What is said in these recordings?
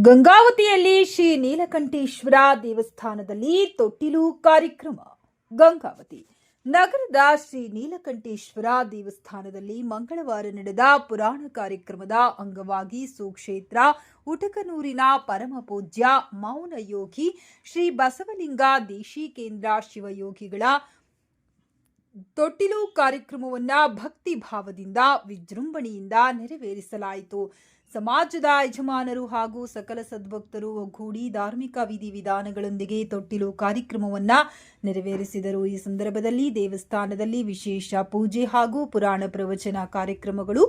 ಗಂಗಾವತಿಯಲ್ಲಿ ಶ್ರೀ ನೀಲಕಂಠೇಶ್ವರ ದೇವಸ್ಥಾನದಲ್ಲಿ ತೊಟ್ಟಿಲು ಕಾರ್ಯಕ್ರಮ. ಗಂಗಾವತಿ ನಗರದ ಶ್ರೀ ನೀಲಕಂಠೇಶ್ವರ ದೇವಸ್ಥಾನದಲ್ಲಿ ಮಂಗಳವಾರ ನಡೆದ ಪುರಾಣ ಕಾರ್ಯಕ್ರಮದ ಅಂಗವಾಗಿ ಸುಕ್ಷೇತ್ರ ಉಟಕನೂರಿನ ಪರಮ ಪೂಜ್ಯ ಮೌನ ಯೋಗಿ ಶ್ರೀ ಬಸವಲಿಂಗ ದೇಶಿಕೇಂದ್ರ ಶಿವಯೋಗಿಗಳ ತೊಟ್ಟಿಲು ಕಾರ್ಯಕ್ರಮವನ್ನು ಭಕ್ತಿ ಭಾವದಿಂದ ವಿಜೃಂಭಣೆಯಿಂದ ನೆರವೇರಿಸಲಾಯಿತು. ಸಮಾಜದ ಯಜಮಾನರು ಹಾಗೂ ಸಕಲ ಸದ್ಭಕ್ತರು ಒಗ್ಗೂಡಿ ಧಾರ್ಮಿಕ ವಿಧಿವಿಧಾನಗಳೊಂದಿಗೆ ತೊಟ್ಟಿಲು ಕಾರ್ಯಕ್ರಮವನ್ನು ನೆರವೇರಿಸಿದರು. ಈ ಸಂದರ್ಭದಲ್ಲಿ ದೇವಸ್ಥಾನದಲ್ಲಿ ವಿಶೇಷ ಪೂಜೆ ಹಾಗೂ ಪುರಾಣ ಪ್ರವಚನ ಕಾರ್ಯಕ್ರಮಗಳು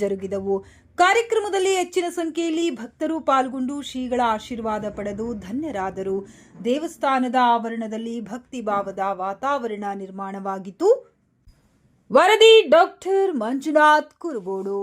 ಜರುಗಿದವು. ಕಾರ್ಯಕ್ರಮದಲ್ಲಿ ಹೆಚ್ಚಿನ ಸಂಖ್ಯೆಯಲ್ಲಿ ಭಕ್ತರು ಪಾಲ್ಗೊಂಡು ಶ್ರೀಗಳ ಆಶೀರ್ವಾದ ಪಡೆದು ಧನ್ಯರಾದರು. ದೇವಸ್ಥಾನದ ಆವರಣದಲ್ಲಿ ಭಕ್ತಿ ಭಾವದ ವಾತಾವರಣ ನಿರ್ಮಾಣವಾಗಿತ್ತು. ವರದಿ ಡಾಕ್ಟರ್ ಮಂಜುನಾಥ್ ಕುರುಗೋಡು.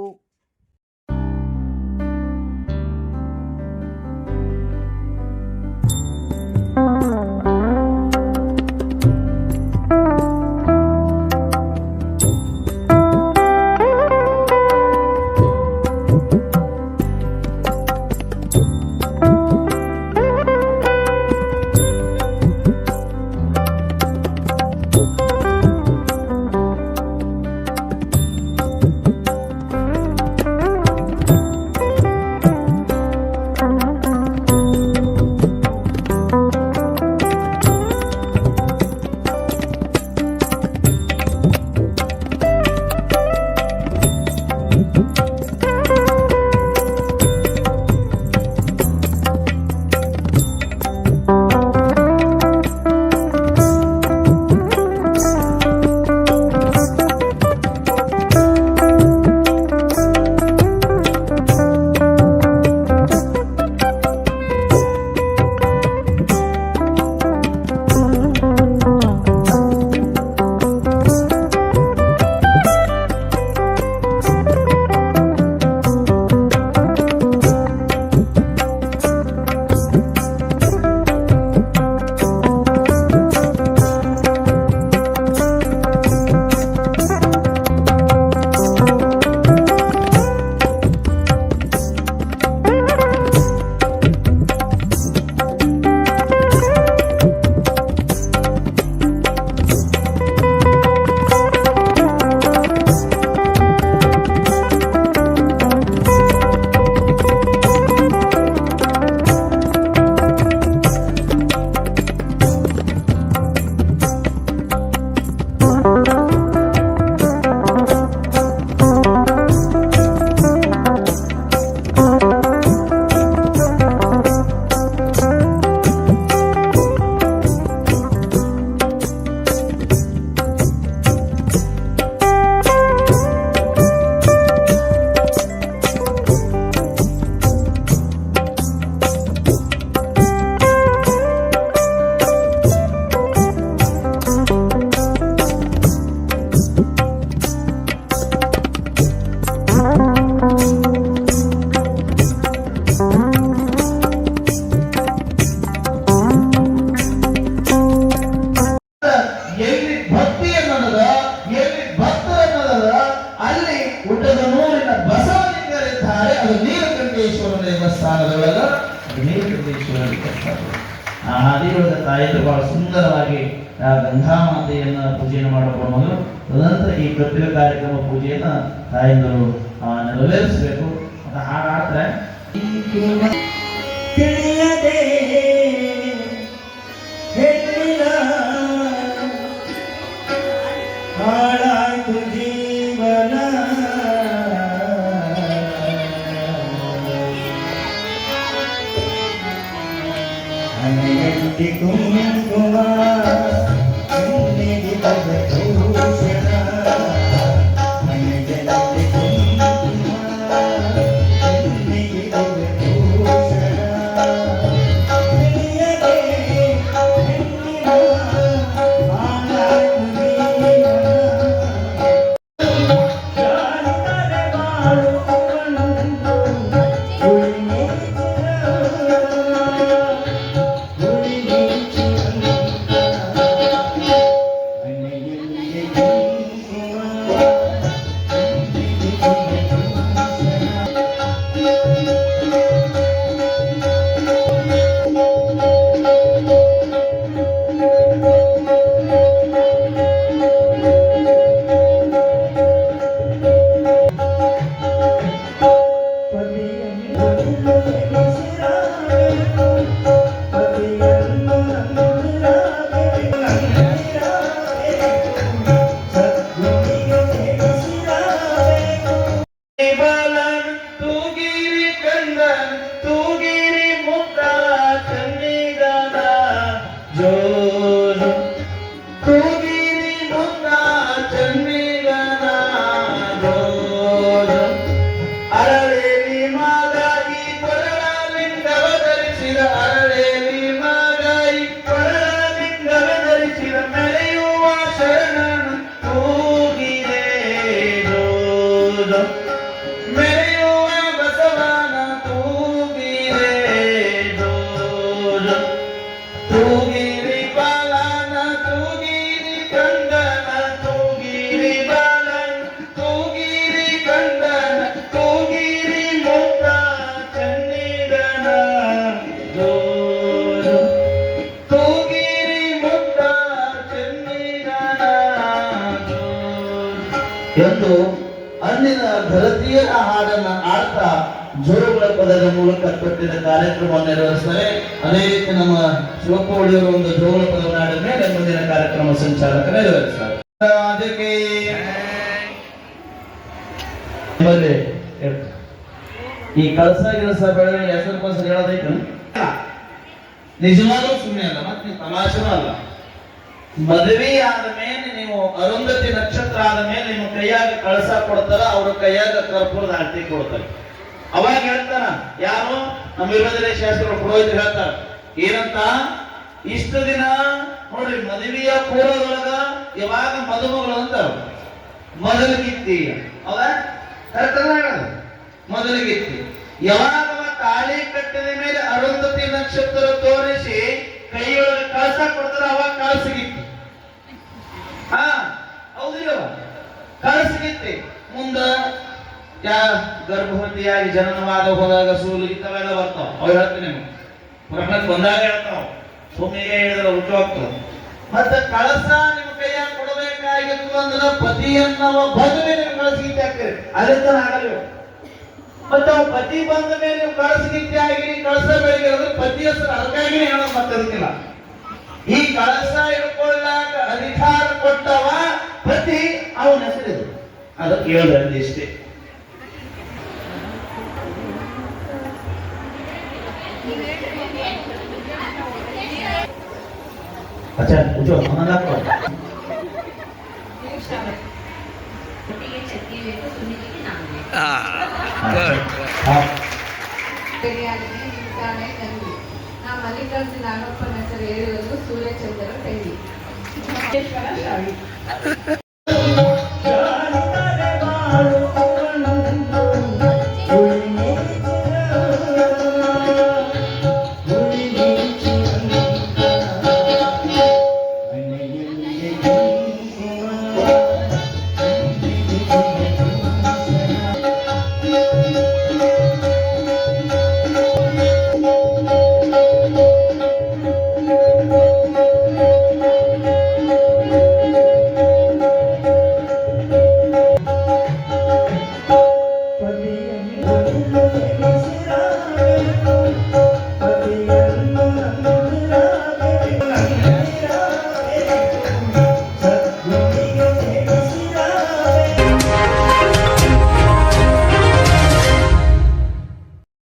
ನೀಲಕಂಠೇಶ್ವರ ದೇವಸ್ಥಾನದೊಳಗ ನೀಲಕಂಠೇಶ್ವರ ಆದಿರೋದ ತಾಯಿಯರು ಬಹಳ ಸುಂದರವಾಗಿ ಗಂಗಾಮಾತೆಯನ್ನ ಪೂಜೆಯನ್ನು ಮಾಡಬಹುದು ಮೊದಲು. ತದನಂತರ ಈ ತೊಟ್ಟಿಲು ಕಾರ್ಯಕ್ರಮ ಪೂಜೆಯನ್ನ ತಾಯಂದರು ನೆರವೇರಿಸಬೇಕು ಅಂತ ಹಾಗಾದ್ರೆ ಜೋ ಜೋ ತೂಗಿರಿ ಮುಂದ ಚನ್ನಿಗನ ಜೋ ಜೋ ಅರಳೇಲಿ ಮಾದಾಗಿ ಕೊರಳ ಲಿಂಗವ ಧರಿಸಿದ ಅರಳೇಲಿ ಮಾದಾಗಿ ಕೊರಳ ಲಿಂಗವ ಧರಿಸಿದ ಮೆರೆಯುವ ಶರಣನ ತೂಗಿದೆ ಜೋ ಜೋ ಮೆರೆಯುವ ಬಸವನ ತೂಗಿದೆ ಜೋ ಜೋ ತೂಗಿರಿ ಬಾಲನ ತೂಗಿರಿ ಕಂದನ ತೂಗಿರಿ ಬಾಲನ ತೂಗಿರಿ ಕಂದನ ತೂಗಿರಿ ಮುತ್ತ ಚನ್ನಿಗನ ಜೋ ಜೋ ತೂಗಿರಿ ಮುತ್ತ ಚನ್ನಿಗನ ಜೋ ಎಂದು ಅಂದಿನ ಧರತಿಯ ಹಾಡನ್ನ ಆಡ್ತಾ ಜೋರುಗಳ ಪದದ ಮೂಲಕ ಕೊಟ್ಟಿದ್ದ ಕಾರ್ಯಕ್ರಮವನ್ನು ನಿರ್ವಹಿಸ್ತಾರೆ. ಅದೇ ರೀತಿ ನಮ್ಮ ಶಿವಪ್ಪಳಿಯವರು ಒಂದು ಜೋರುಗಳ ಪದವನ್ನು ಆಡಿದ ಮೇಲೆ ಮುಂದಿನ ಕಾರ್ಯಕ್ರಮ ಸಂಚಾಲಕ ನಿರ್ವಹಿಸ್ತಾರೆ. ಅದಕ್ಕೆ ನಿಮ್ಮಲ್ಲಿ ಈ ಕಳಸ ಗಿಳಸ ಬೆಳೆ ಹೆಸರು ಪಸರು ಹೇಳೋದೈತೆ ನಿಜವಾಗ್ಲೂ ಸುಮ್ಮನೆ ಅಲ್ಲ, ಮತ್ತೆ ನೀವು ತಮಾಷೆನೂ ಅಲ್ಲ. ಮದುವೆ ಆದ ಮೇಲೆ ನೀವು ಅರುಂಧತಿ ನಕ್ಷತ್ರ ಆದ ಮೇಲೆ ನಿಮ್ಮ ಕೈಯಾಗ ಕಳಸ ಕೊಡ್ತಾರ, ಅವ್ರ ಕೈಯಾಗ ಕರ್ಪೂರದ ಆರತಿ ಕೊಡ್ತಾರೆ. ಅವಾಗ ಹೇಳ್ತಾನ ಯಾರು ನಮ್ಮ ವೀರಭದ್ರ ಶಾಸ್ತ್ರ ಪುರೋಹಿತರು ಹೇಳ್ತಾರ ಏನಂತ, ಇಷ್ಟು ದಿನ ನೋಡ್ರಿ ಮದುವೆಯ ಪೂರ್ವದೊಳಗ ಯಾವಾಗ ಮದುಮಗಳು ಅಂತ ಮೊದಲಿಗಿತ್ತಿ ಅವ ಮೊದಲಿಗಿತ್ತಿ ಯಾವಾಗ ತಾಳಿ ಕಟ್ಟಿದ ಮೇಲೆ ಅರುಂಧತಿ ನಕ್ಷತ್ರ ತೋರಿಸಿ ಕೈಯೊಳಗೆ ಕಳಸ ಕೊಡ್ತಾರ, ಅವಾಗ ಕಳಸಿಗಿತ್ತಿ. ಹಾ ಹೌದಿಲ್ಲ, ಕಳಸಿಗಿತ್ತಿ. ಮುಂದ ಗರ್ಭವತಿಯಾಗಿ ಜನನವಾದ ಹೋದಾಗ ಸೂಲು ಇಂಥವೆಲ್ಲ ಬರ್ತಾವ, ಅವ್ ಹೇಳ್ತೀನಿ ನಿಮ್ಗೆ ಪ್ರಶ್ನೆ ಬಂದಾಗ ಹೇಳ್ತಾವ, ಸುಮ್ಮಿಗೆ ಹೇಳಿದ್ರೆ ಹುಟ್ಟು ಹೋಗ್ತದೆ. ಮತ್ತೆ ಕಳಸ ನಿಮ್ಮ ಕೈಯಾಗ ಕೊಡಬೇಕಾಗಿತ್ತು ಅಂದ್ರೆ ಪತಿಯನ್ನವ ಬಂದ ಮೇಲೆ ನೀವು ಕಳಸಗಿತ್ತಿ ಆಗ್ತೀರಿ, ಅಲ್ಲಿಂದ ಆಗಲಿಲ್ಲ. ಮತ್ತೆ ಅವ್ ಪತಿ ಬಂದ ಮೇಲೆ ನೀವು ಕಳಸಗಿತ್ತಿ ಆಗಿರಿ, ಕಳಸ ಬೆಳಿಗ್ಗೆ ಅಂದ್ರೆ ಪತಿ ಹೆಸರು ಅದಕ್ಕಾಗಿ ಹೇಳೋದು ಮತ್ತೆ ಅದಕ್ಕಿಲ್ಲ. ಈ ಕಳಸ ಹಿಡ್ಕೊಳ್ಳಾಕ ಅಧಿಕಾರ ಕೊಟ್ಟವ ಪತಿ, ಅವನ ಹೆಸರಿದು, ಅದಕ್ಕೆ ಹೇಳಿದ್ರೆ ಇಷ್ಟೇ. अच्छा पूछो हमारा कौन ಮಲ್ಲಿಕಾರ್ಜುನ ನಾಗಪ್ಪನ ಹೆಸರು ಹೇಳುವುದು ಸೂರ್ಯಚಂದ್ರ ತೆಂಗಿ.